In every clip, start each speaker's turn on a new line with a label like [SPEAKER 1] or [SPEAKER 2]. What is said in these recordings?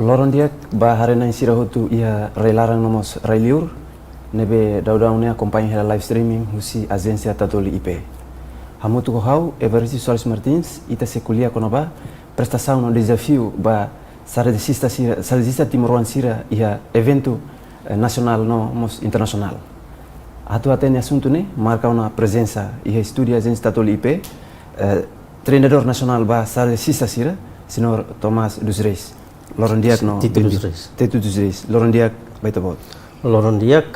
[SPEAKER 1] Loron dia bahare na insira hotu ia relarang nomos railiur nebe daudaunya acompanha hela live streaming husi agência Tatoli IP. Hamutu ko hau Evaristo Soares Martins ita se kuliah konaba prestação no desafio ba saradista Timoruan sira ia evento nacional nomos internacional. Atu atene assunto ne marca uma presença ia estúdio agência Tatoli IP. Treinador nacional ba saradista sira senhor Tomás dos Reis. Loron Diak no
[SPEAKER 2] Tito dos Reis.
[SPEAKER 1] Loron Diak baita bot.
[SPEAKER 2] Loron Diak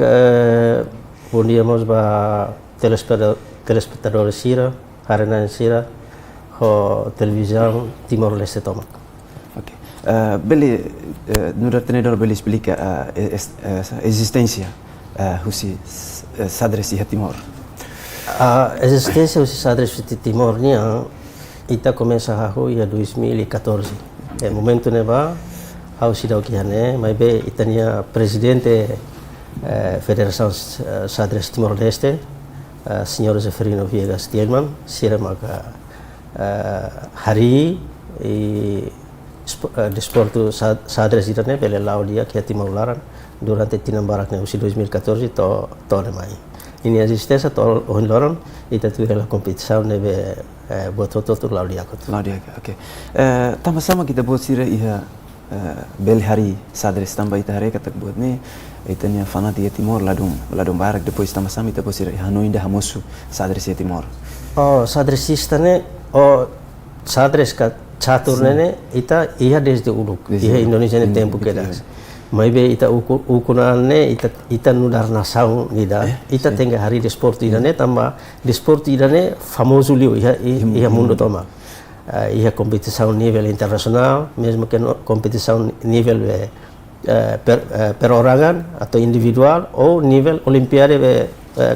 [SPEAKER 2] podíamos ba telespectadores sira, harana sira, ho televisão Timor-Leste toma.
[SPEAKER 1] Okay. Bele no treinador bele explica a existência husi sadres e Timor.
[SPEAKER 2] A existência husi sadres de Timor nia ita começa a em 2014. É momento neba ao sidau kiane, mas be itania presidente Federação Sadres Timor-Leste, senhor Zeferino Viegas Tielman, sira maka hari e desporto Sadres itane bele lau dia que Timor-Laran durante tinambarak ne usi 2014 to mai. Ini existência to on loron ita tu ela competição nebe buat foto lau dia kot.
[SPEAKER 1] Lau dia, okay. Tambah sama kita buat sira iha bel hari Sadres tambah ita hari katak buat ne itanya fanati ya Timor ladum barak depois tambah sama ita buat sira Hanoi indah hamosu Sadres ya Timor.
[SPEAKER 2] Oh sadresista ne Sadres ka catur ne ita iha desde uluk iha Indonesia ne tempo kedas. Mai be ita ukunane ita nudar nasaung ida ita tenga hari desporto ida ne tamba desporto ida ne famoso liu iha mundo toma iha competição nível internacional mesmo que competição nível perorangan atau individual ou nível olimpiade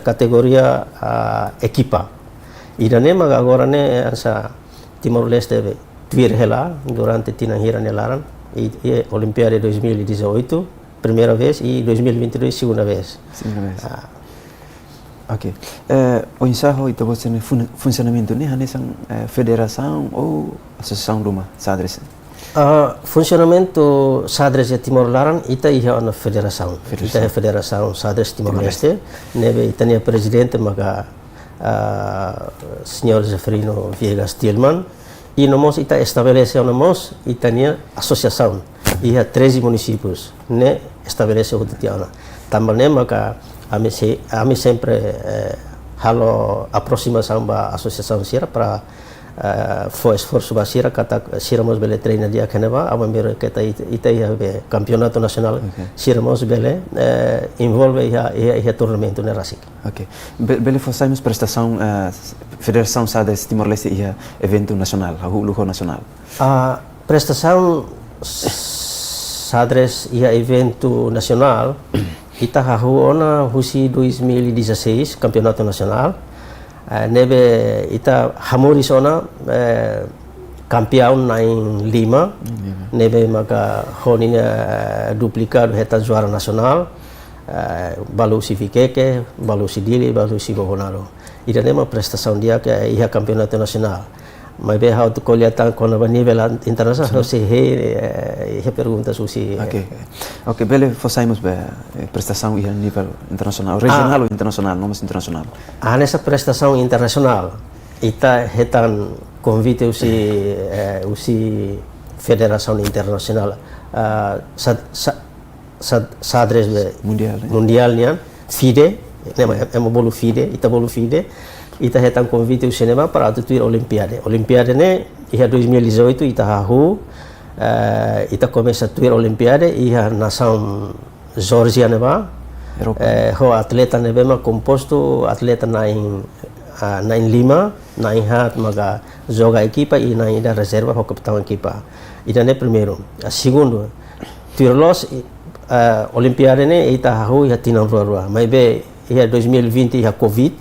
[SPEAKER 2] categoria equipa ida ne maga agora ne asa Timor-Leste tuir hela durante tinahira nelaran e Olimpiada 2018 primeira vez e 2022 segunda vez.
[SPEAKER 1] Ok. O ensaio itu você funcionamento ne hanesang federação ou associação duma Sadres?
[SPEAKER 2] Funcionamento Sadres e Timor-Laran ita iha ona federação. Ita é federação Sadres Timor-Leste. Nebe itania presidente maga senhor Zeferino Viegas Tielman. E nós ita estabelece nós itania associação iha 13 municípios ne estabelece o tiana também maka ami sempre halo aproximação ba associação sira para foi esforço ba sira kata siramos bele treina dia kaneva abambero keta ita iha be campeonato nacional siramos bele envolve iha torneio ne rasik.
[SPEAKER 1] Ok. Bele fazemos prestação Federação Sadres Timor-Leste ia evento nacional, luho nacional.
[SPEAKER 2] A prestação Sadres ia evento nacional ita ona husi 2016 campeonato nacional. Nebe ita hamoris ona campeão na em Lima. Nebe maka honina duplicado heta juara nacional. Balu si Vikeke, balu si Dili, balu si Bohonaro. Ida nema prestação dia que ia campeonato nacional. Mas be how to colheta quando a nível internacional se pergunta se
[SPEAKER 1] Ok, bele fazemos be prestação ia nível internacional, regional ou internacional, não mais internacional.
[SPEAKER 2] Nessa prestação internacional, ita hetan convite usi federação internacional Sadres mundial nia FIDE nema bolu FIDE ita hetan convite o cinema para atuir Olimpiade ne iha 2018 ita ita começa a atuir Olimpiade iha nação Georgia neba ho atleta nebema composto atleta na em Lima na em hat maga joga equipa e na ida reserva ho capitão equipa ita ne primeiro segundo tirlos Olimpiade ne ita iha tinam rua mas be iha 2020 iha Covid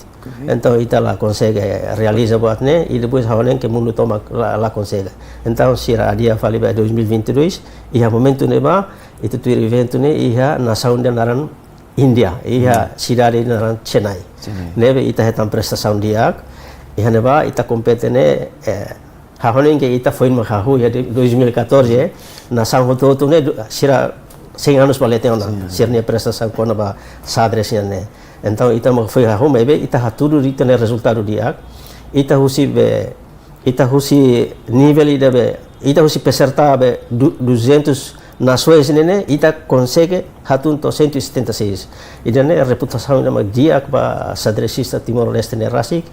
[SPEAKER 2] então ita lá consegue realiza buat ne e depois hawanen que mundo toma lá consegue então sira dia fali ba 2022 iha momento neba itu tu evento ne iha nação de naran India iha cidade naran Chennai nebe ita hetam prestação dia iha neba ita compete ne hahone que ita foi uma hahu ya de 2014 nação roto né sira 100 anos valete ona sirne prestação kona ba sadresnya né então ita foi hahu mebe ita haturu ita né resultado dia ita husi nível ita husi peserta be 200 nações né ita consegue hatun to 176 ida né reputação nama dia ba sadresista Timor-Leste né rasik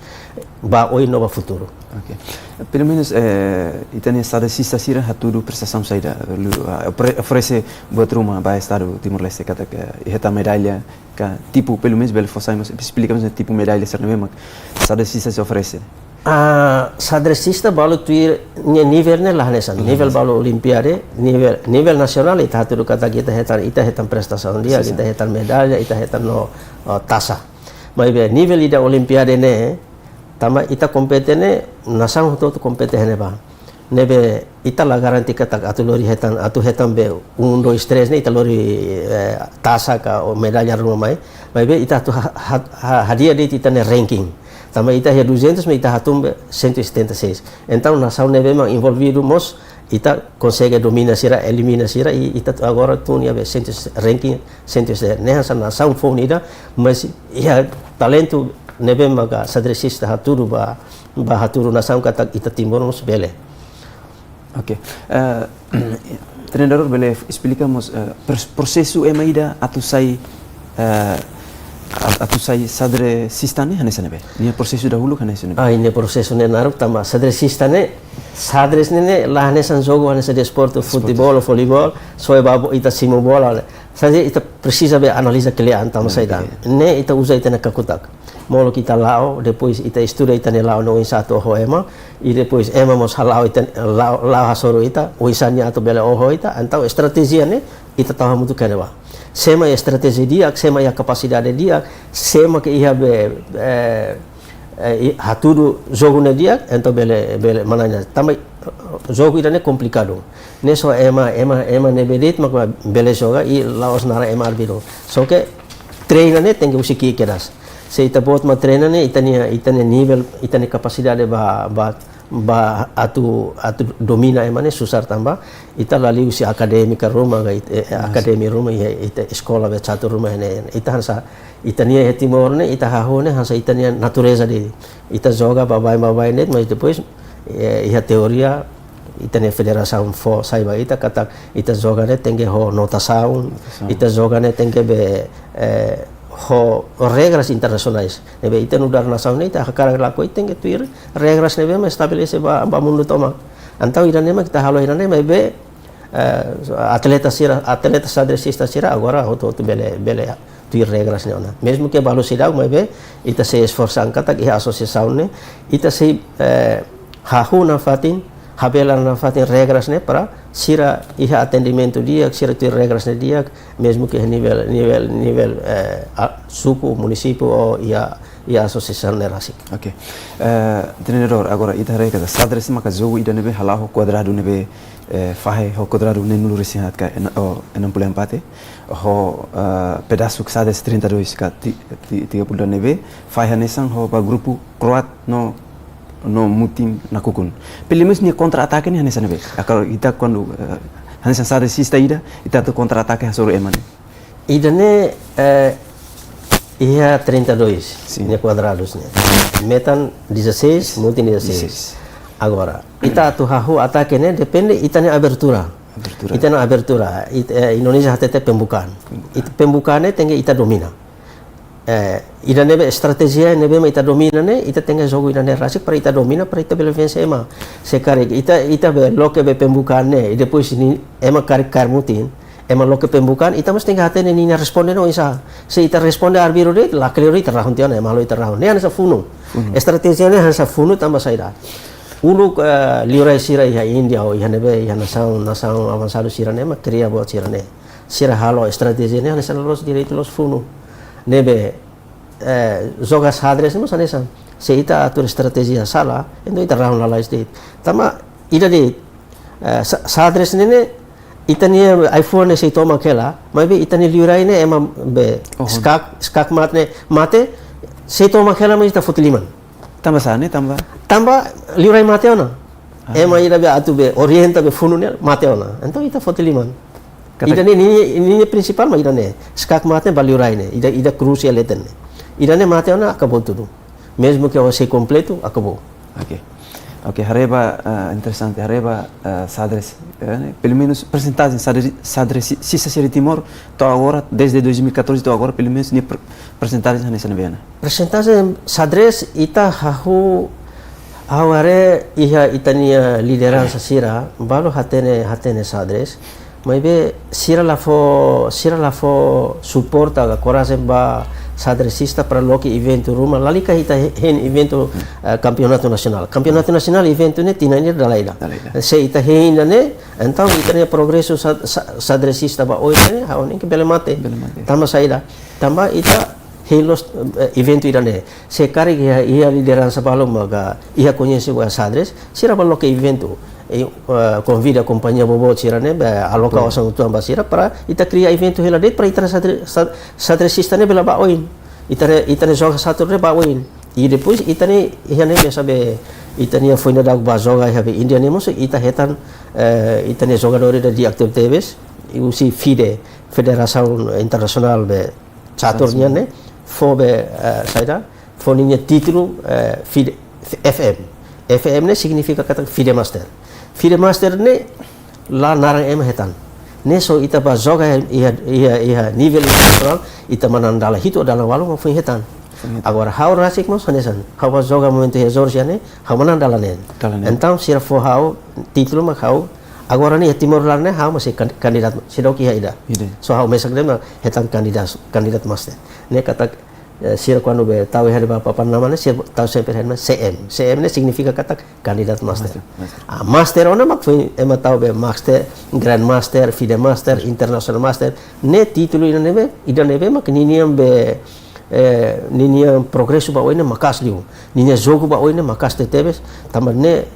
[SPEAKER 2] ba oi nova futuro.
[SPEAKER 1] Okay. Pelo menos ita né sadresista sira haturu prestação saída oferece buat rumah ba estado Timor-Leste kata que esta medalha que tipo pelo menos bel fossamos explicamos tipo medalha ser mesmo sadresista se oferece.
[SPEAKER 2] Sadresista balu tuir nível ne lah nesan nível balu olimpiade nível nasional ita haturu kata kita hetan prestação dia kita hetan medalha ita hetan no tasa mas nível ida olimpiade ne tama ita kompetene nasang huto kompetene ba nebe ita la garanti kata atu hetan be 1 2 3 ne ita lori tasa ka o medalha rumah mai ita tu hadiah de ita ne ranking tama ita ya 200 mas ita hatum 176 então nação neve memang envolvido mos ita consegue domina sira elimina sira ita agora tunia be ranking 176 nessa nação fonida mas ya talento neve maga sadresista haturu ba haturu nação kata ita timor mos bele.
[SPEAKER 1] Ok. Treinador boleh explicamos prosesu emaida atusai sadresista ne hanesa nebe. Ni prosesu dahulu hanesa nebe.
[SPEAKER 2] Ini prosesu ne narup tama sadresista ne sadres ne lah hanesan jogo hanesa de esporte futebol ou voleibol soe babo ita simo bola. Saja ita precisa be analisa kelian tama saida. Ne ita usa ita na kakutak. Molo kita lao depois ita estuda ita ne lao no insato ho ema e depois ema mos halau ita lao hasoro ita o insanya ato bela oho ita então estratégia ne ita tahu muito keneba sema estratégia dia sema ya capacidade dia sema que ia be haturu jogo ne dia então bele mananya também jogo ita ne complicado ne so ema ne bedet mak bele joga e laos nara ema arbiro so que treina ne tem que usar que queras se ita bot ma treina ne itania nível itania capacidade ba atu domina emane susar tamba ita lali usi akademika rumah akademi rumah ita sekolah be satu rumah ne ita hansa itania hetimor ne ita hahone hansa itania natureza de ita joga babai net mas depois ia teoria itania federação fo saiba ita kata ita joga ne tem que ho notação ita joga ne tem que be ho regras internacionais nebe ita nudar nação ne ita hakara lako ita que tuir regras nebe me estabelece ba mundo toma antau ira nema kita halo ira nema be atleta sadresista sira agora auto bele tuir regras ne ona mesmo que balo sira be ita se esforçan kata que associação ne ita se hahuna fatin habela na fatin regras ne para sira iha atendimento dia sira tuir regras ne dia mesmo que nível suku município ou ia associação ne rasik.
[SPEAKER 1] Ok. Treinador agora ita rei kata sadres maka jogo ida nebe halahu quadrado nebe fahe ho quadrado ne nulu resinhat ka 64 ho pedaço que sadres 32 ka 30 nebe fahe nesang ho ba grupo croat no mutim na kukun. Pelimus ni contra-ataque ni hanesa nebe. Kalau kita quando hanesa sadresista ida ita tu contra-ataque hasoro eman.
[SPEAKER 2] Ida ne ia 32 ne quadrados ne. Metan 16, mutim 16. Agora, ita tu hahu ataque ne depende ita ne abertura. Ita na abertura. Indonesia hatete pembukaan. Ita pembukaan ne tenge ita domina. Ida nebe estratégia nebe ita domina ne ita tenga jogo ida ne rasik para ita domina para ita bele vence ema sekare ita be loke be pembukaan ne depois ni ema kar mutin ema loke pembukaan ita mesti ngatene ni responde no isa se ita responde arbiro de la cleori terrahun tiana ema lo ita rahun ne ana sa funu estratégia ne hansa funu tamba saida ulu liurai sira ya India o ya nebe ya nação avançado sira ne ma cria buat sira ne sira halo estratégia ne hansa los direito los funu nebe joga sadres mas anesa se ita atur estratégia sala então ita round la state tama ida de sadres nene ita ni iPhone se toma kela mas be ita ni liurai ne ema be skak mate se toma kela mas ita futiliman
[SPEAKER 1] tamba sane tamba
[SPEAKER 2] liurai mate ona ema ida be atu be orienta be fununel mateona então ita foteliman ida ni principal ma ida ne skak mate baliurai ne ida crucial eten ida ne mateona acabou tudo mesmo que eu sei completo acabou.
[SPEAKER 1] Ok, hareba interessante, hareba Sadres, pelo menos percentagem Sadres Sisa Timor, to agora desde 2014 to agora pelo menos ni percentagem nessa nevena.
[SPEAKER 2] Percentagem Sadres ita hahu aware iha itania liderança sira balu hatene Sadres, mas be sira la fo suporta a coragem ba sadresista para loki evento rumah lalika hita hen evento campeonato nacional evento ne tina ni dalaida se ita hen ne então ita ne progresso sadresista ba oi ne ha onin ke belemate tamba saida tamba ita helos evento ida ne se kari ia liderança balo maga ia conhece o sadres sira ba loki evento convida a companhia bobo cirane aloca osang tu ambasira para ita cria evento hela det para ita sadresista ne bela ba oin ita ne joga satu re ba oin e depois ita ne ihane sabe ita ne foi na dag ba joga have India ne mos ita hetan ita ne jogadores de active TVs e usi FIDE Federação Internacional be caturnya ne fo be saida fo ninya título FIDE FM ne significa kata FIDE Master ne la narang em hetan ne so ita ba joga ia nível internacional ita manandala hito dalam walu mo foi hetan agora how rasik mo sanesan how ba joga momento he Georgia ne how manandala ne então sira fo how título ma how agora ne Timor Leste ne how masih kandidat sidoki ida so how mesak dem hetan kandidat master ne kata sira quando be tahu hari bapa nama ne sira tahu sempre hari CM ne significa kata kandidat master master ona mak foi ema tahu be master grand master FIDE master international master ne título ida nebe mak niniam be niniam progresso ba oine makas liu ninia jogo ba oine makas tetebes tambah ne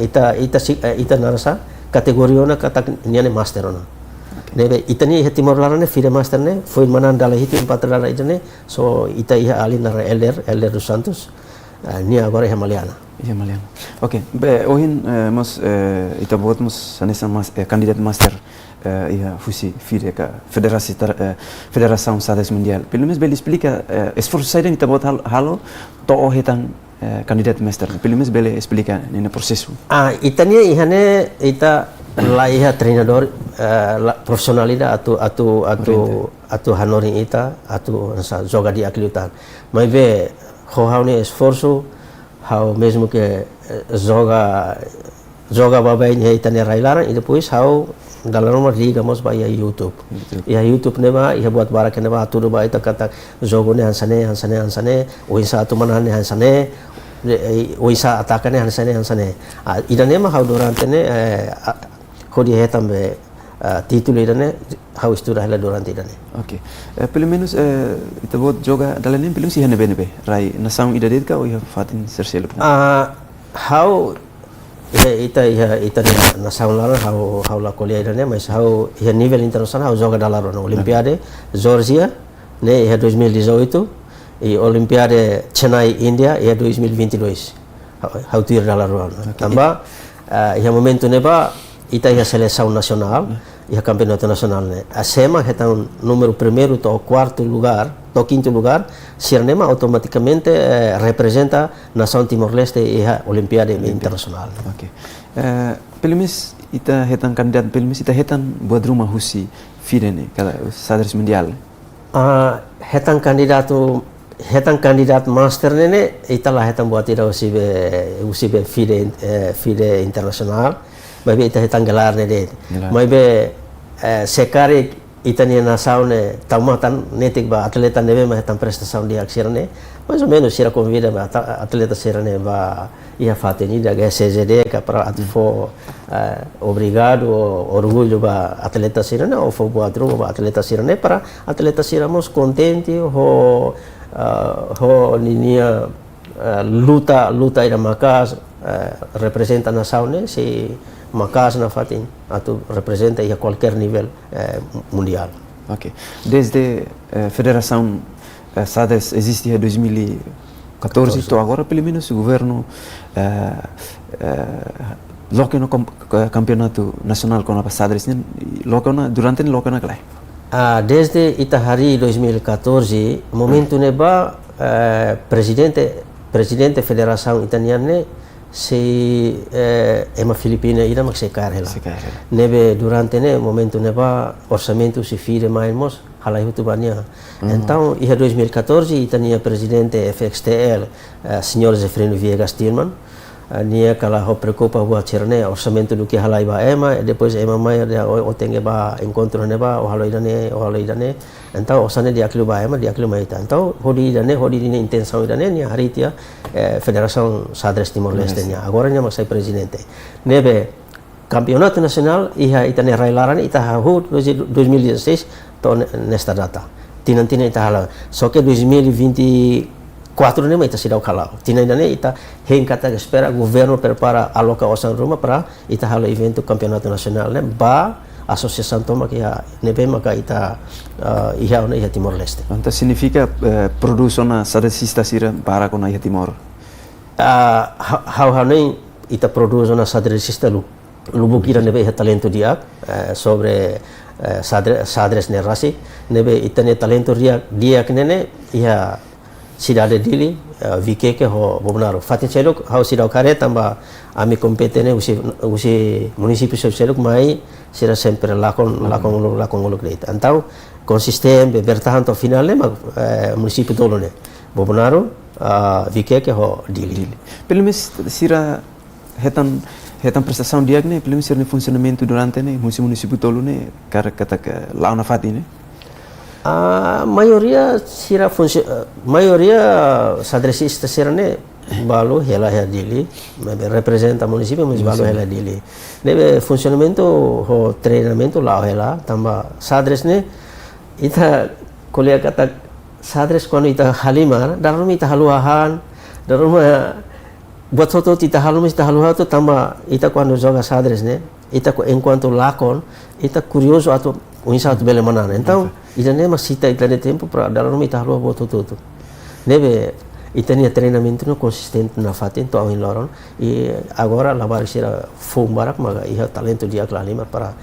[SPEAKER 2] ita narasa kategori ona kata niane master ona nebe itani Timor Leste FIDE master ne foi manandala hiti 4 dala itane so ita iha ali nara Elder dos Santos ni agora iha Maliana.
[SPEAKER 1] Ok, ohin mas ita buat mas sanesa mas kandidat master iha fusi FIDE ka Federação Sadres Mundial. Pelo menos bele explica esforço saída ita buat halo to ohetan kandidat master. Pelo menos bele explica nesse processo.
[SPEAKER 2] Itania ihane ita la iha treinador profissionalidade atu hanoring ita atu joga di akiliutan mas be how ne esforço how mesmo que joga babai ne ita ne railaran e depois how dalam rumah digamos ba ia YouTube ne ba ia buat barak ne ba atu ba ita kata jogo ne hansane o isa atu manan ne hansane o isa ataka ne hansane ida ne ma how durante ne kodi hetam be título idane how estuda hela durante idane.
[SPEAKER 1] Ok. Pelo menos ita buat joga dalanin pelo menos ihane bene be rai nasaung ida dedka o iha fatin serselo.
[SPEAKER 2] How ita nasaung lara how la kolia idane mas how iha nível internacional how joga dalaro na Olimpiade Georgia ne iha 2018 e Olimpiade Chennai India iha 2022 how tir dalaro tambah iha momento ne ba ita iha seleção nacional iha campeonato nacional ne asema hetan número primeiro to quarto lugar to quinto lugar sirnema automaticamente representa nação Timor-Leste iha Olimpiade internacional.
[SPEAKER 1] Ok. Pelo menos ita hetan kandidat pelo menos ita hetan buat rumah husi FIDE ne kada Sadres Mundial.
[SPEAKER 2] Hetan kandidat master ne ita lah hetan buat ida usibe FIDE internasional babe ita hetan gelar ne de babe sekari ita ni nasaun ne tamatan netik ba atleta nebe ma hetan prestação de aksirane mais ou menos sira convida ba atleta sirane ba ia fateni da CGD ka para atfo obrigado orgulho ba atleta sirane ou fo buat ba atleta sirane para atleta siramos contente ho ninia luta ida makas representa nação ne si makas na fatin atau representa a qualquer nível mundial.
[SPEAKER 1] Ok. Desde Federação Sadres existe em 2014, então agora pelo menos o governo Loke no campeonato nacional com a Sadres né, loke na durante loke na clay.
[SPEAKER 2] Desde Itahari 2014, momento neba presidente Federação Italiana se ema Filipina ira mak se karela. Nebe durante ne momento neba orçamento se fire mais halai hutu bania. Então, em 2014 Itania presidente FXTL senhor Zefrino Viegas Tillman nia kala ho preocupa buat cirne orçamento do que halai ba ema e depois ema mai dia o tenge ba encontro ne ba o halai dane então osane dia aklu ba ema dia aklu mai ta então hodi ni intenção dane nia haritia Federação Sadres Timor Leste nia agora nia masai presidente nebe campeonato nacional iha itane railaran ita hu 2016 to nesta data tinantina ita hala só que 2024 nem ita sidau kalau tina dane ita kata espera governo prepara aloca osan rumah para ita halo evento campeonato nacional né ba associação toma que nebe maka ita iha ona iha Timor Leste.
[SPEAKER 1] Então significa produção na sadresista sira para com iha Timor.
[SPEAKER 2] How nem ita produção na sadresista lubukira nebe iha talento dia sobre sadres nerasi nebe ita ne talento dia nene iha cidade dele VK ho Bobnaro fatin seluk hau sidau kare tamba ami kompetene usi município seluk mai será sempre lakon greit então consistem bertahan to final le município dolone Bobnaro VK ho dili
[SPEAKER 1] pelo menos sira hetan prestação diagne pelo menos sira funcionamento durante ne município dolone kata launa fatine.
[SPEAKER 2] Maioria sadresista serane balu hela dili representa município mas balu hela dili nebe funcionamento ho treinamento lá hela tamba sadres ne ita kuliah kata sadres quando ita halimar darum ita haluahan darum buat foto ita haluha tu tamba ita quando joga sadres ne ita enquanto lakon ita curioso atau unisatu bele manana então idane masita itane tempo para dalam ita halua buat tutu nebe itania treinamento no consistente na fatin to awin loron e agora lavar sira fumbarak maga iha talento dia klalima para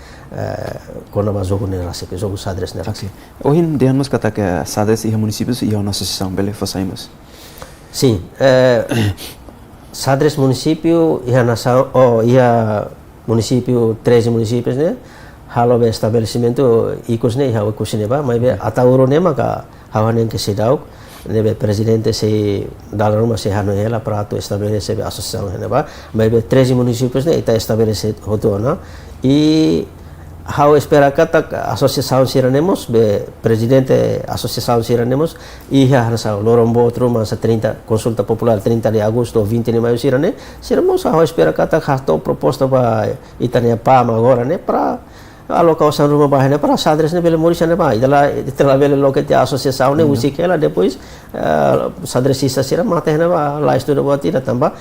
[SPEAKER 2] kona bazogo ne rase que jogo sadres ne rase
[SPEAKER 1] ohin deanmos kata que sadres iha municípios iha uma associação bele fasaimos
[SPEAKER 2] sim sadres município iha iha município 13 municípios né halo be estabelecimento ikos ne iha ikos ne ba mai be atauro ne maka hawanen que se dau nebe presidente se dalam rumah se hanu ela para tu estabelecer be associação ne ba mai be 13 municípios ne ita estabelecer hotona e how espera kata associação siranemos be presidente associação siranemos iha hansa lorombo truma sa 30 consulta popular 30 de agosto 20 de maio sirane siramos how espera kata hato proposta ba itania pama agora ne para alocação rumah bahane para sadres ne bele morisha ne ba itala bele loket associação ne usi kela depois sadresista sira mate ne ba la estudo ba tira tamba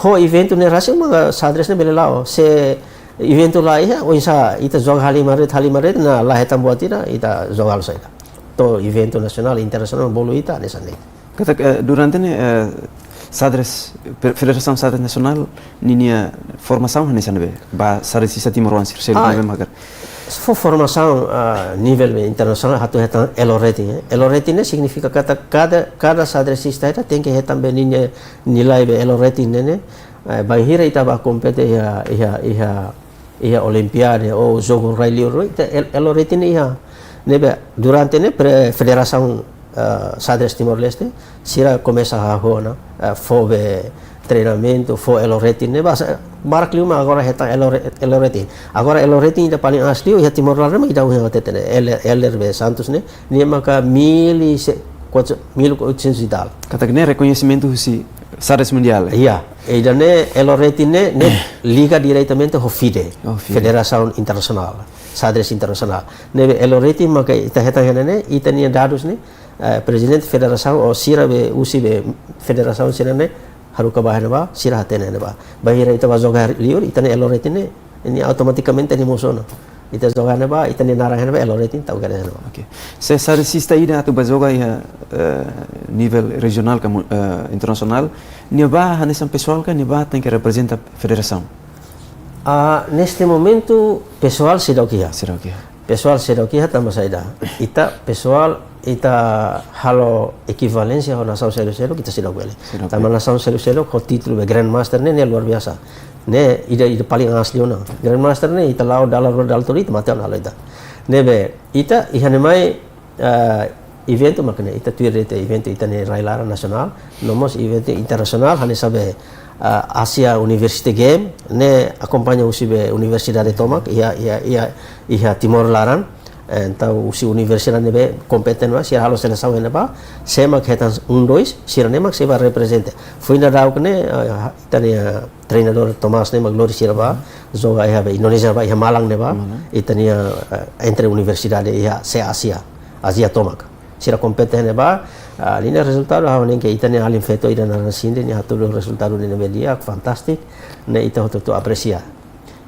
[SPEAKER 2] ho evento ne rasa ma sadres ne bele lao se evento lá ia onsa ita joga halimaret na lá hetam buat tira ita joga al saida to evento nacional internacional bolu ita nessa ne
[SPEAKER 1] kata durante ne Sadres Federação Sadres Nacional ninia formação nessa nebe ba sadresista timoruan sir nebe magar
[SPEAKER 2] for formação nível internacional hatu hetan eloreti ne significa kata cada sadresista ita tem que hetam be nilai be eloreti ne bahira ita ba kompete iha olimpiade ou jogo railiuro ita eloreti ne iha nebe durante ne Federação Sadres Timor Leste sira começa a hona fobe treinamento fo eloreti ne basa barakliuma agora heta eloreti agora eloreti ida paling asli iha Timor Leste ida uha tetene LRB Santos ne maka 1800 e tal
[SPEAKER 1] kata que ne reconhecimento si Sadres Mundial
[SPEAKER 2] iya ida ne eloreti ne liga diretamente ho FIDE Federação Internacional Sadres Internacional ne eloreti maka ita heta ne ita ni dados ne presidente federação o sira be usi be federação sira ne haruka bahana ba sira hatene ne ba bahira ita joga liur ita ne eloreti ne ini automaticamente ni musono ita joga ne ba ita ne narahana ba eloreti tau gane ne ba
[SPEAKER 1] okay se sadresista ida atu bazoga ia nível regional internacional ni ba hanesan pessoal ka ni ba tem que representa federação
[SPEAKER 2] Neste momento pessoal sidokia.
[SPEAKER 1] Sirokia.
[SPEAKER 2] Pessoal sidokia tambah saida. Ita pessoal ita halo equivalência ao nação selo kita sidok bele. Tambah nação selo ko título be grandmaster ne luar biasa. Ne ida paling asli ona. Grandmaster ne ita lao dalar tori mate ona ita. Ne be ita ihane mai evento makne ita tuirete evento ita ne railara nasional, nomos evento internasional hane sabe Asia University Game ne acompanha usibe Universidade Tomak ia Timor Laran então usi universidade nebe kompeten mas sira halo seleção neba semak hetan 1-2 sira nemak seba represente foi na dau kene itania treinador Thomas ne maglori sira ba joga ia be Indonesia ba ia Malang neba itania entre universidade ia se Asia Tomak sira kompeten neba linha resultado hawen que itania alim feto ida na sinde ni hatu resultado ni media fantastic ne ita hoto aprecia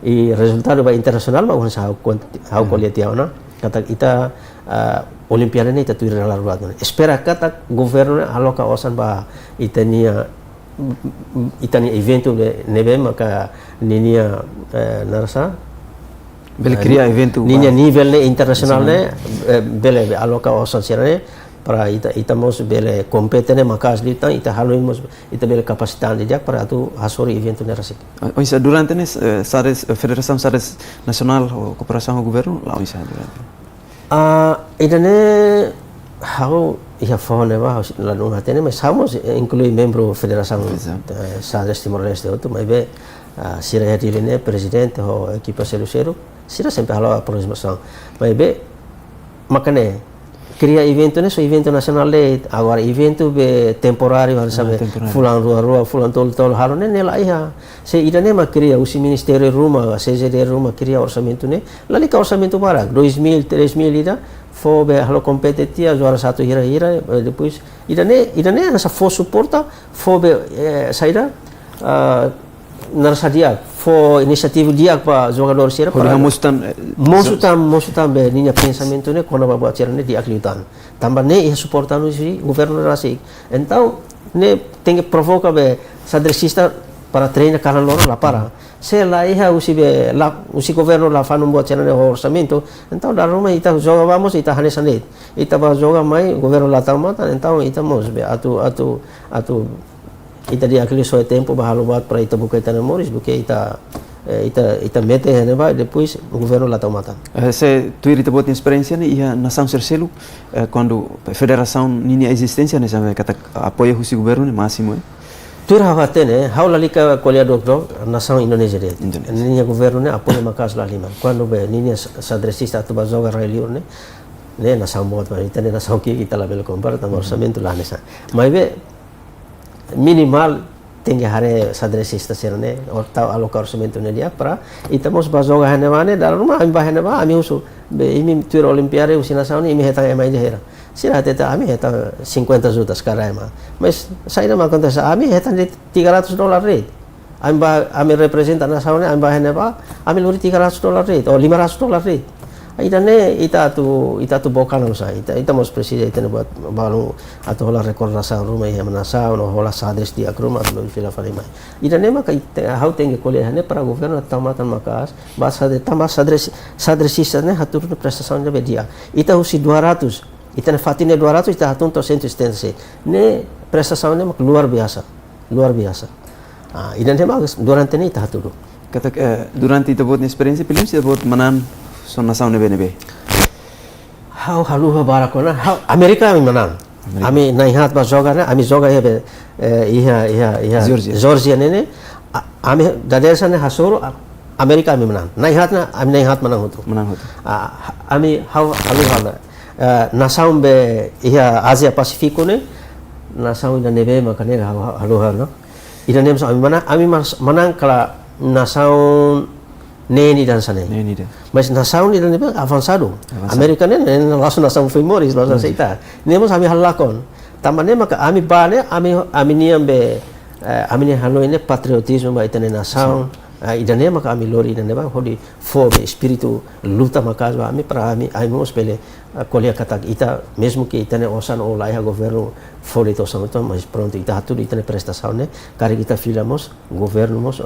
[SPEAKER 2] e resultado ba internacional ma unsa hau quality ona kata ita olimpiade ni ita tuir na laruat espera kata governo aloka osan ba itania evento nebe maka ninia narasa
[SPEAKER 1] bele cria evento
[SPEAKER 2] ninia nível ne internacional ne bele aloka osan sirane para ita mos bele kompetene makas litan ita haluimos ita bele kapasitan dia para tu hasori evento nerasi.
[SPEAKER 1] Oisa durante nes SARES Federação SARES Nacional ou Cooperação ao Governo lá oisa durante.
[SPEAKER 2] Idane hau ia fone ba la nung hatene mas hamos inclui membro Federação SARES Timor-Leste tu mai be sira ya dilene presidente ho equipa selusero sira sempre halo aproximação mai be makane cria evento ne so evento nasional le agora evento be temporário harus sabe fulan rua fulan tol halo ne la iha se idane ma cria usi ministério rumah CGD rumah cria orçamento ne lali ka orçamento para 2000 3000 ida fo be halo competitia juara satu hira depois idane nasa fo suporta fo be saida narasa dia fo inisiatif dia pa jogador sira para mosutam be ninya pensamento ne kona ba sira ne dia akliutan tambah ne ia suportan usi governo rasik então ne tem que provoca be sadresista para treinar kanan loro la para se la ia usi governo la fa non buat sira ne orçamento então da Roma ita joga vamos ita hanesanit ita ba joga mai governo la tamata então ita mos be atu ita dia aquele só tempo bahalo buat para ita buka ita memoris buka ita mete hene ba depois o governo lá tomata
[SPEAKER 1] se tu ita buat experiência ne ia nação sercelo quando federação ninia existência ne sabe kata apoio o governo ne máximo
[SPEAKER 2] tu rawate ne haula lika kolia doktor nação Indonesia de ninia governo ne apoio makas la lima quando be ninia sadresista tu bazoga railiur ne nação buat ba ita ne nação que kita la bel compara tam orçamento lá nessa mas be minimal tem que hare sadresista serane or tau aloka orçamento ne dia para itamos bazoga hane mane dar rumah am bahane ba ami usu be imi tuir olimpiade usina sauni imi heta emai jehera sira teta ami heta 50 juta sekarang ema mas saida ma kontes ami heta $300 rate ami representa na sauni am bahane ba ami luri $300 rate o $500 rate idane ita tu bokan usa ita mos preside ita buat balu atau hola rekor rasa rumah yang menasa no hola sadres di akrum atau fila falimai idane maka hau tenge kuliah ne para governo tamatan makas bahasa de tambah sadresista ne hatur prestação de dia ita usi 200 ita ne fatine 200 ita hatun to 170 ne prestação ne luar biasa idane magas durante ne ita hatur
[SPEAKER 1] kata durante ita buat experiência pilim ita buat manan son nação nebe
[SPEAKER 2] hau haluha barakona hau Amerika ami manan ami naihat ba joga na ami joga hebe iha Georgia nene ami dadesa ne hasoro Amerika ami manan naihat na ami naihat manang hotu ami hau haluha na nação be iha Asia Pasifiko ne nação ida nebe makane haluha no ida nem so ami manang kala nação Neni dan sana. Mas nação ni dan avançado. Amerika ne langsung nação femoris langsung seita. Nemos ami halakon. Tamane maka ami bane ami niam be ami ni hanoi ne patriotismo ba itane nação idane maka ami lori idane ba hodi fobe espiritu luta maka ami para ami mos pele kolia katak ita mesmo que itane osan o laiha governo fole to santo mas pronto ita hatu itane prestação né kari kita filamos governo mos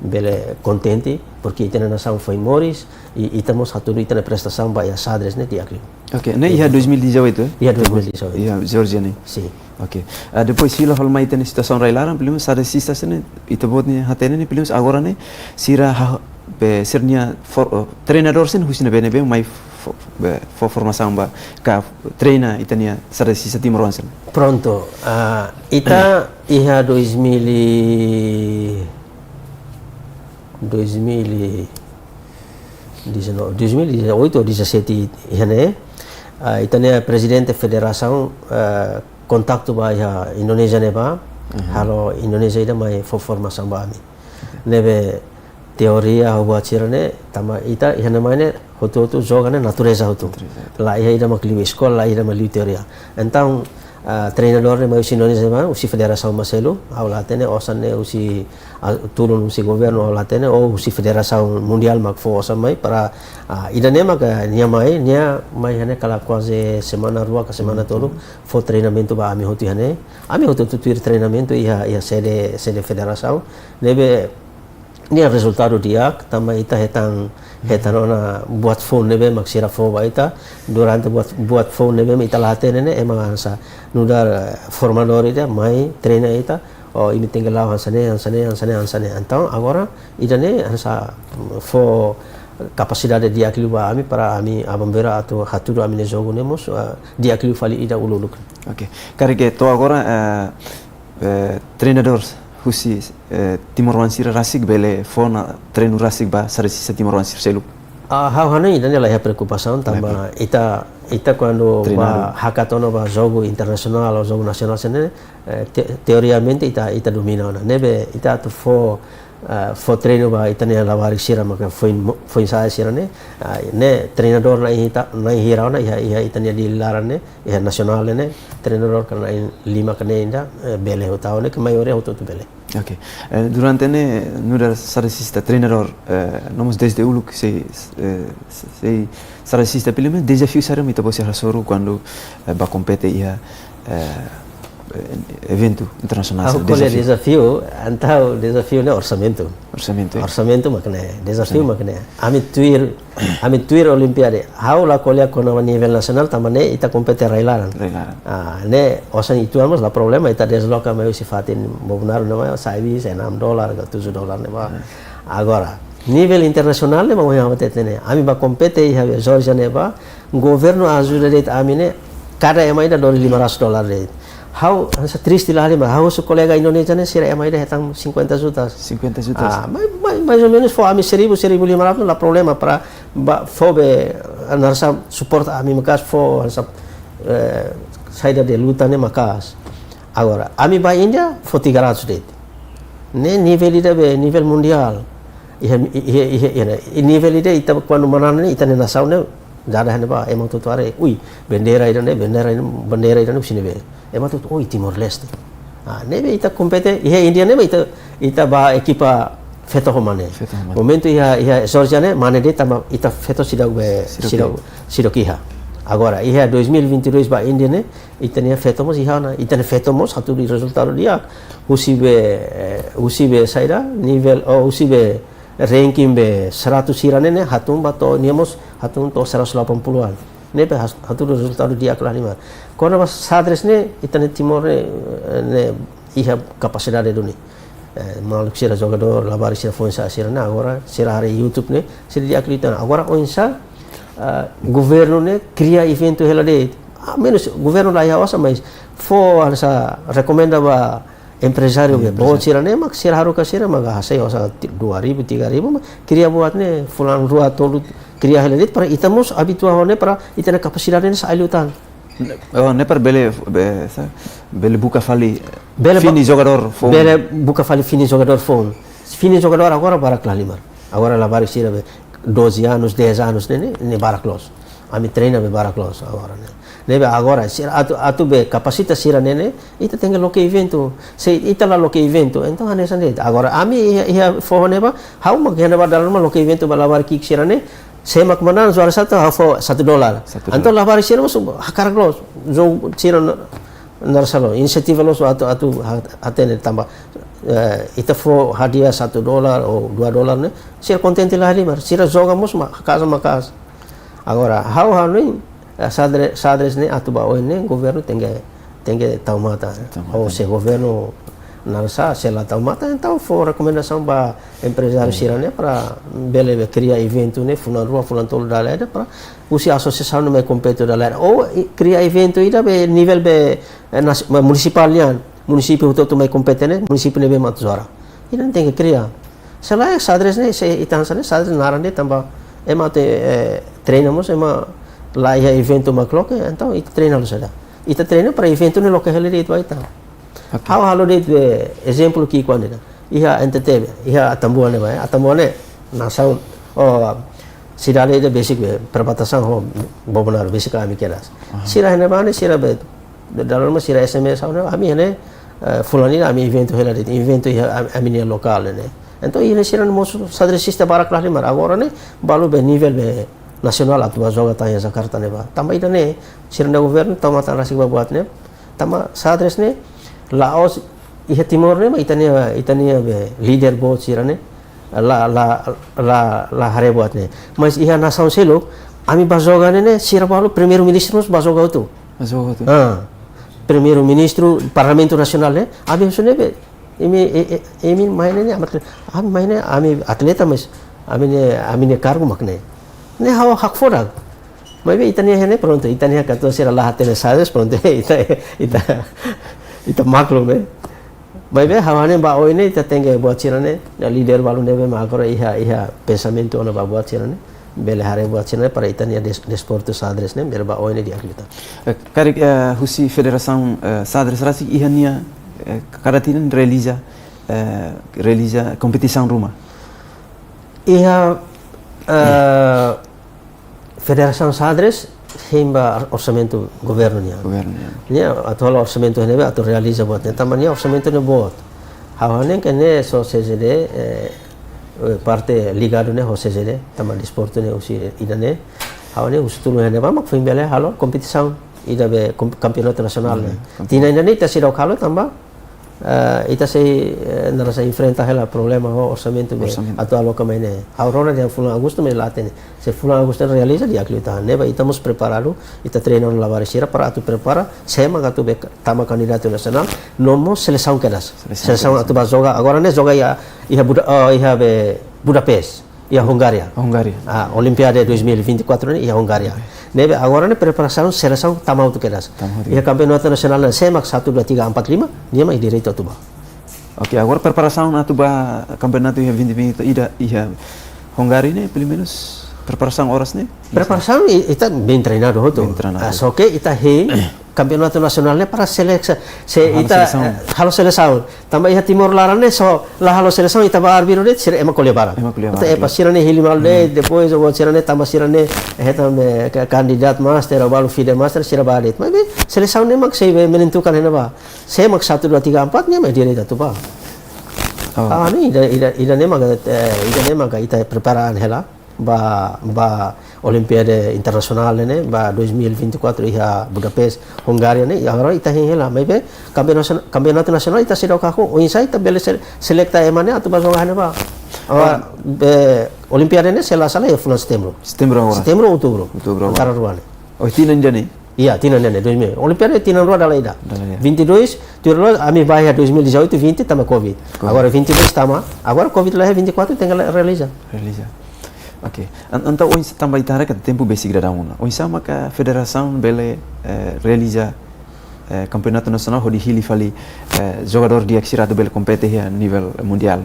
[SPEAKER 2] bele contente porque itane nação foi moris e itamos hatu itane prestação ba ya sadres né diakli.
[SPEAKER 1] Ok, né ia 2018 eh?
[SPEAKER 2] Ia 2018.
[SPEAKER 1] Ia Georgia né.
[SPEAKER 2] Sim.
[SPEAKER 1] Ok. Depois sila hal mai tene situação railaran pelo menos ada sista sene ita bot ne hatene ne pelo menos agora ne sira be sernia treinador sen husina bene be mai formação ba ka treina itania sada sista timor wansen.
[SPEAKER 2] Pronto. Ita ia 2019 2018 ou 17 ia itania presidente federação kontak tu ba ya Indonesia ne ba halo Indonesia ida mai formação ba ami nebe teoria huwa cirane tama ita ihana mane hotu joga ne natureza hotu la ida makli escola la ida makli teoria então treinador ne mai Indonesia ba usi federação maselo aula tene osan ne usi turun usi governo aula tene ou usi federação mundial mak fo osan mai para ida ne maka nia mai hane kala quase semana rua ka semana tolu fo treinamento ba ami hotu hane ami hotu tuir treinamento ia sede federação nebe nia resultado dia tama ita hetang ona buat phone nebe maksira fo ba ita durante buat phone nebe ita latene ne emang ansa nudar formador ita mai treina ita o ini tinggal hansane então agora ida ne ansa fo capacidade de aquilo ami para ami abambera atau haturu ami ne jogo nemos de aquilo fali ida ululuk.
[SPEAKER 1] Ok. Karike to agora treinadores husi Timor Wansir rasik bele fona treino rasik ba sarisi Timor Wansir selu.
[SPEAKER 2] Hana ida ne la preocupação tamba ita quando ba hackathon ba jogo internacional ou jogo nacional sene teoricamente ita domina ona nebe ita to fo treino ba itania lavari sira maka foi saya sira ne treinador na hira ona ia itania di larane ia nasional ne treinador kana lima kana inda bele hotao ne maioria hoto bele.
[SPEAKER 1] Ok. Durante ne nura sarasista treinador nomos desde uluk se sarasista pelo menos desafio sara mita posse rasoru quando ba compete ia evento internacional.
[SPEAKER 2] Desafio ne orçamento makne desafio makne ami tuir olimpiade haula kolia kona nível nacional tamane ita compete railaran ne osan itu amos la problema ita desloca mai si fatin bobunar nama saibi $6 ke $7 ne ba agora nível internacional ne mau hamatene ami ba compete ia Georgia ne ba governo ajuda det amine cada emai da $500 det how asa triste lá mas how su colega Indonesia ne sira emai da hetang 50 juta mais ou menos foi a 1.500 la problema para fobe anarsa support a mi makas fo ansa saída de luta ne makas agora ami ba India fo 300 det ne nível mundial nível ide ita quando manane ita ne nação ne jada hane ba emang tutuare ui bendera ida sini be emang tutu oi Timor Leste nebe ita compete India nebe ita ba equipa feto homane momento ia Georgia ne mane de tama ita feto sidokiha agora 2022 ba India ne ita ne feto mos feto mos hatu di resultado dia usibe saida nível ou usibe ranking be 100 sirane ne hatun bato niamos hatun to 180-an ne be hatun resultado dia kala lima kono bas sadres ne itane Timor ne iha capacidade duni maluk sira jogador labari sira fonsa sira na agora sira hari YouTube ne sira dia acredita agora onsa governo ne cria evento hela de menos governo lá ia osa mas fo ansa recomenda ba empresário be bom sira ne mak sira haru ka sira maga hasai osa 2.000 3.000 cria buat ne fulan rua tolu cria hela de para itamos habitual ne para itana capacidade ne sa alutan
[SPEAKER 1] ne par bele buka fali fini jogador phone
[SPEAKER 2] bele buka fali fini jogador agora para Clalimar agora la barik sira 12 anos 10 anos ne para close ami treina be para close agora ne Nebe agora atu be kapasitas sira nene ita tenga loke evento se ita la loke evento então anesa ne agora ami ia fo neba how mag hena ba dalam loke evento balawar kik sira ne semak manan suara satu hafo $1 anto labar sira musu hakar glos zo sira narsalo inisiatif lo atu atene tambah ita fo hadiah $1 ou $2 ne sira contente la mar sira joga mus casa makas agora how nih sadres ne atu ba ne governo tenga taumata ou se governo narsa se la taumata então for recomendação ba empresário sira ne para bele cria evento ne fulan rua fulan tolo dalera para usi associação no me compete dalera ou cria evento ida be nível be municipal yan município to me compete ne município ne be matuzara ida tem que criar se lá sadres ne se itansa ne sadres narande tamba ema te treinamos ema lá ia evento maclock então ita treina lo sada ita treina para evento ne local hele itu ita halo det exemplo que quando ia entertainment ia atambuane ba atambuane na sound sidale de basic perbatasan ho bobonar basic kami keras sira hene bane sira be dalam sira sms ho ami hene fulani ami evento hele evento ia ami lokal ne então ia sira mo sadresista barak lah mar agora ne balu be nível be nasional atau joga tanya Jakarta ne ba tamba ida ne sira na governo tama tarasi ba buat ne tama sadres ne Laos iha timor ne itania be leader bot sira ne la hare buat ne mas iha nação selo ami bazoga ne sira balu primeiro ministro bazoga tu primeiro ministro parlamento nasional ne ami sune be imi maine ne ami maine ami atleta mas ami ne cargo makne ne hawa hak fodag mas be itania hene pronto itania kato sira la hatene sabes pronto ita maklum mas be hawane ba oi ne ita tenga buat sira ne leader balu ne be magora iha pensamento ona ba buat sira ne bele hare buat sira para itania desporto sadres ne bele ba oi ne dia kita
[SPEAKER 1] karik husi federação sadres rasi ihania karatinan realiza competição rumah
[SPEAKER 2] iha federação sadres himba orçamento governo nia atau orçamento ne atau realiza buat ne tamania orçamento ne buat hawane que ne so CGD parte ligado ne ho CGD tama desporto ne usi idane hawane ustulu ne ba mak fimbele halo competição ida be campeonato nacional ne tina ne ta sira khalo tamba ita se narasa enfrenta hela problema ho orçamento be atau aloca maine aurora de fulan agosto me latene se fulan agosto realiza dia klita neba estamos preparado ita treino na lavareceira para tu prepara sema gatu be tama candidato nacional nomo seleção kedas seleção atu bazoga agora ne joga ia be Budapest ia Hungaria Olimpiade 2024 ne ia Hungaria nebe agora ne preparação seleção tamau tu kedas ia campeonato nacional na semak 1 2 3 4 5 dia mai direito atuba
[SPEAKER 1] ok agora preparação atuba campeonato ia 2020 ia Hungaria ne pelo menos preparação horas ne
[SPEAKER 2] preparação ita bem treinado hoto só que ita campeonato nacional ne para seleção halo seleção tambah ia timor larane so la halo seleção ita ba arbiro ne sira ema kolebara ita pasira ne hilimal de depois o sira ne tambah sira ne kandidat master ou balu fide master sira ba det mas seleção ne mak sei menentukan hena ba sei mak 1 2 3 4 ne mai direito tu ba ani ida ne mak ita preparan hela ba Olimpiade Internasional ne ba 2024 iha Budapest Hungaria ne agora ita hela mai be campeonato nacional ita sira ka ko insa ita bele selecta emane atu ba joga ba Olimpiade ne sela sala ya fulan setembro outubro antara ruane
[SPEAKER 1] tinan jane
[SPEAKER 2] iya tinan ne 2000 Olimpiade tinan rua dala ida 22 turlo ami bahia 2018 20 tama covid agora 22 tama agora covid lah 24 tinggal realiza
[SPEAKER 1] ok então hoje também está que tempo basic da uma hoje sama que a federação bele realiza campeonato nacional onde hili fali jogador de axirado bele compete a nível mundial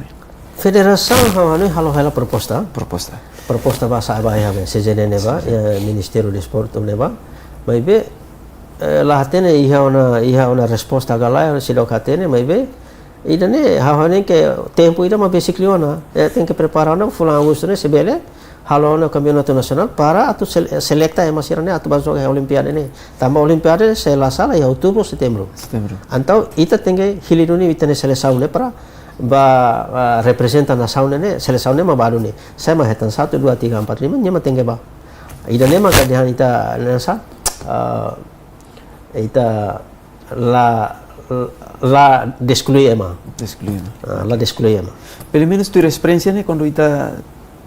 [SPEAKER 2] federação hano halo proposta bahasa bahaya be CJD ne ba Ministério de Esporte ne ba mai be la hatene iha ona resposta gala sido hatene mai be idane hawane que tempo ida ma basically ona tem que preparar na fulan agosto ne sebele halo no campeonato nacional para atu selecta ema sirane atu baso ke olimpiade ne tamba olimpiade se la sala ya outubro setembro antau ita tenge hiliruni itane seleção ne para ba representa nação ne seleção ne ma baru ne saya ma hetan 1 2 3 4 5 nyama tenge ba ida ne ma kadihan ita nasa ita la descluema la descluema
[SPEAKER 1] pelo menos tu experiência né quando ita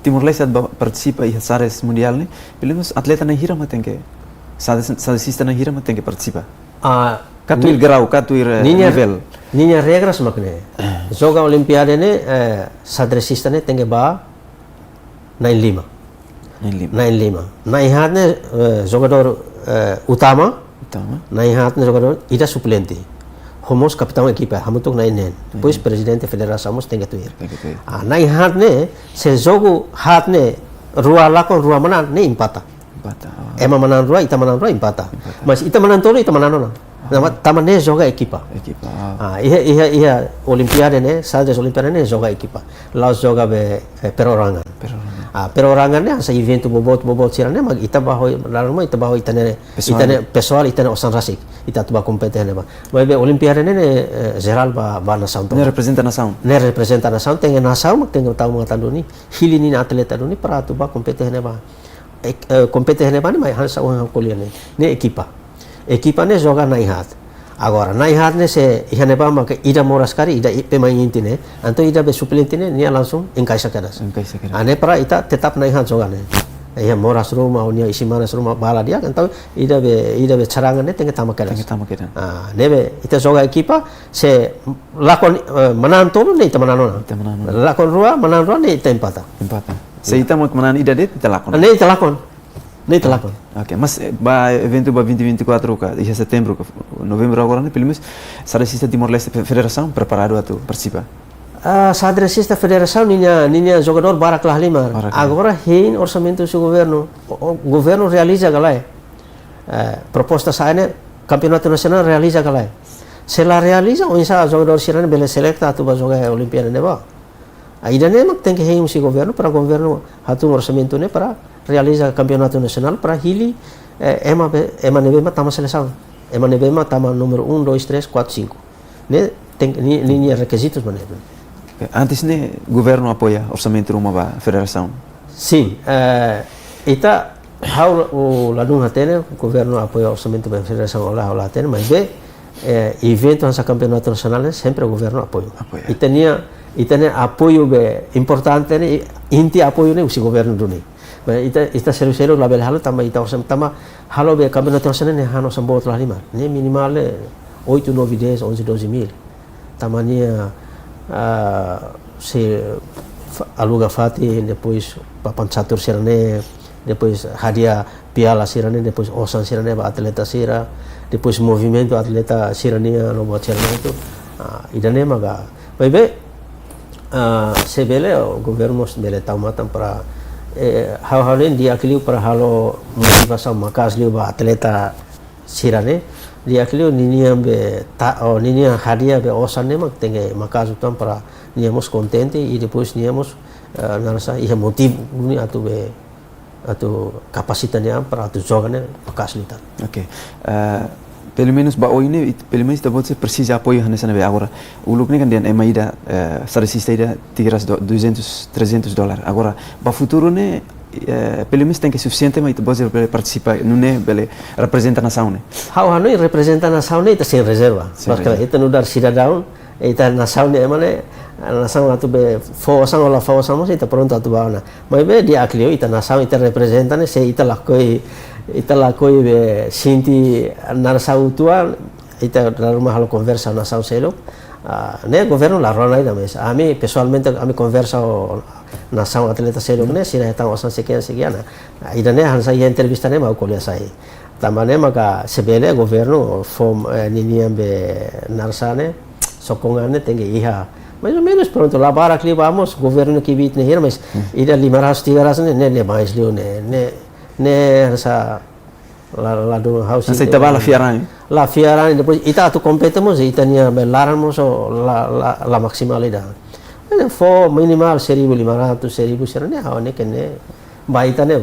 [SPEAKER 1] Timor-Leste participa e sares mundial né pelo menos atleta na hira ma tem que sadecista na hira ma tem que participa catuir grau catuir nível
[SPEAKER 2] ninya regras makne joga olimpiade ne sadrecista ne tem que ba 95 95 ne jogador utama ne jogador ida suplente homos capitão equipa hamutuk depois presidente federação mos tem que tuir ne se jogo hat ne rua lakon rua mana ne empata ema manan rua ita manan rua empata mas ita manan tolo ita manan nona taman ne joga equipa ia olimpiade ne sadas olimpiade ne joga equipa laos joga be perorangan perorangan ne asa evento bobot sirane mag ita bahoy larmo ita bahoy itane pessoal itane osan rasik ita tuba kompeten ne ba be olimpiade ne geral ba nação
[SPEAKER 1] ne representa nação
[SPEAKER 2] tem nação mag tem tahu matanduni hilini na atleta duni para tuba kompeten ne ba ne mai hansa orang kuliah ne equipa ne joga naihat agora naihat ne se ihane ba maka ida moras kari ida pemain inti ne anto ida be suplente ne nia langsung encaisa keras ane para ita tetap naihat joga ne ia moras rumah unia isi manas rumah bala dia kan ida be carangan ne tengah tama keras nebe ita joga equipa se lakon menanto ne ita menanona lakon rua menanto ne ita empata
[SPEAKER 1] se ita mau menan ida det ita lakon
[SPEAKER 2] nem telakon.
[SPEAKER 1] Ok, mas ba evento ba 2024 ka, ia setembro, novembro agora né, pelo menos sadrecista Timor-Leste Federação preparado a tu participa.
[SPEAKER 2] Sadrecista Federação ninha jogador barak lah lima. Agora hein orçamento do governo, o governo realiza galai. Proposta saine campeonato nacional realiza galai. Se la realiza o insa jogador sirane bele selecta tu ba jogar olimpiada ne ba. Aida ne mak tem que hein o governo para governo hatu orçamento ne para realiza campeonato nacional para hili ema nebema tama seleção ema nebema tama número 1 2 3 4 5 né tem linha requisitos maneiro
[SPEAKER 1] antes né governo apoia orçamento uma ba federação
[SPEAKER 2] sim ita how o ladung hatene governo apoia orçamento ba federação ola hatene mas evento essa campeonato nacional sempre o governo apoia itania apoio be importante né inti apoio né o governo do ita seru label halo tamba ita osam tamba halo be campeonato nacional ne hano sambo telah lima ne minimal 8 9 10 11 12 mil tamania se aluga fati depois papan catur sirane depois hadiah piala sirane depois osan sirane ba atleta sira depois movimento atleta sirania no buat sirane itu idane maga bebe sebele o governo bele tamatan para hal-hal ini diakili para halo motivação makas liu ba atleta sirane diakili ninia be ninia hadiah be osane mak tenge makas utam para niamos contente e depois niamos narasa ia motiv guni atu kapasitasnya para atu jogane makas litan.
[SPEAKER 1] Okay. Pelo menos ba ini pelo menos você precisa apoio nessa nave agora o lucro kan dia emaida sadecista ida 200 300 dólares agora ba futuro né pelo menos tem que suficiente mas você participar não é bele representa nação né
[SPEAKER 2] how hanoi representa nação né ita sem reserva porque ita no dar cidadão ita nação né emane nação atu be forçam ou forçamos ita pronto atu bauna mas be dia aklio ita nação ita representa né se ita lakoi be sinti narasa utua ita rumah halo conversa nação selo né governo la rona ida mes ami pessoalmente ami conversa nação atleta selo né sira etang osan sekian ida né hansa ia entrevista né mau kuliah sai tamane maka sebele governo form niniam be narsane sokongannya tinggi iha mais ou menos pronto lá para aqui vamos governo que bit ne mas ida 500 300 ne mais liu ne essa la do house
[SPEAKER 1] essa ita
[SPEAKER 2] la fiaran depois ita tu competemos itania belaramos la maximalidade fo minimal 1500 1000 serane haone que ne baita ne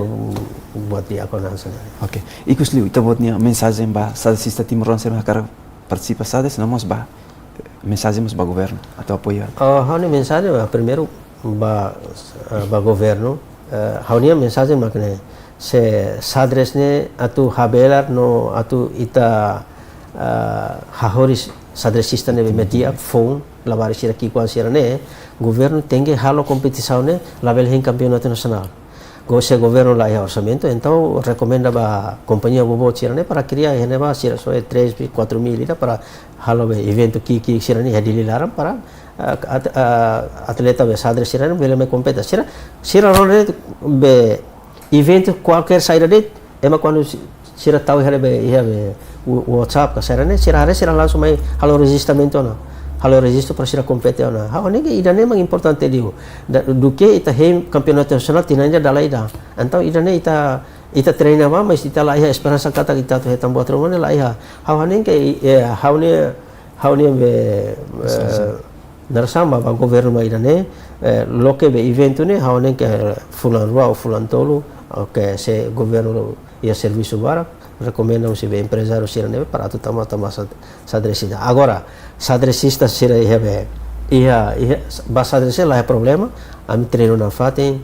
[SPEAKER 2] buat dia konan sana.
[SPEAKER 1] Oke, ikus liu ita buatnya mensagem ba sista Timor-Leste makar participa sades namos ba mensagem ba governo atau apoio.
[SPEAKER 2] Hauni mensagem primeiro ba governo, hauni mensagem makne se sadresne atu habelar no atu ita hahoris sadresista ne media phone lavar sira ki kwan sira ne governo tenge halo competição ne label em campeonato nacional. Se governo lá é orçamento, então recomenda a companhia bobo sira ne para criar ne ba sira só 3-4 mil lira para halo evento ki sira ne hadili laram para atleta be sadres sira ne bele me competa sira role be evento qualquer saída de ema quando sira tahu be WhatsApp ka sira ne sira langsung mai halo registramento na halo registro para sira compete na ha ne ida ne mang importante diu do que ita hem campeonato nacional tinanja dala ida então ida ne ita treina ba mas ita la esperança kata kita tu hetam buat rumah ne la ha ne ke ha ne be narsama ba governo ma ida ne loke be evento ne ha ne ke fulan rua ou fulan tolo que se governo ia serviço bara recomendam se be empresário sira ne para tu tama sadresista agora sadresista sira ia basadresista lá é problema ami treino na fatem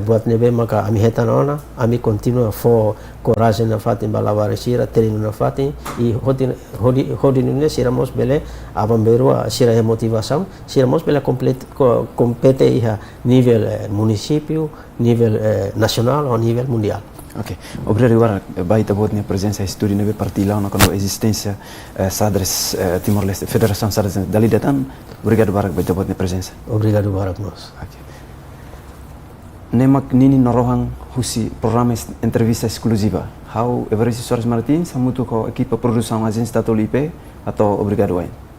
[SPEAKER 2] buat nebe maka ami heta nona ami continua fo coragem na fatem balavar sira treino na fatem e hodi ne sira mos bele abamberu sira é motivação sira mos bele compete ia nível município nível nacional ou nível mundial.
[SPEAKER 1] Oke, obrigado agora baita buatnya presença estúdio nebe partilhar na quando existência Sadres Timor-Leste Federação Sadres dali datan obrigado barak baita buatnya presença.
[SPEAKER 2] Obrigado barak nós.
[SPEAKER 1] Oke. Nemak nini norohang husi programa entrevista exclusiva. How Everest Soares Martins hamutu ko equipa produção agência Tatoli IP atau obrigado wain.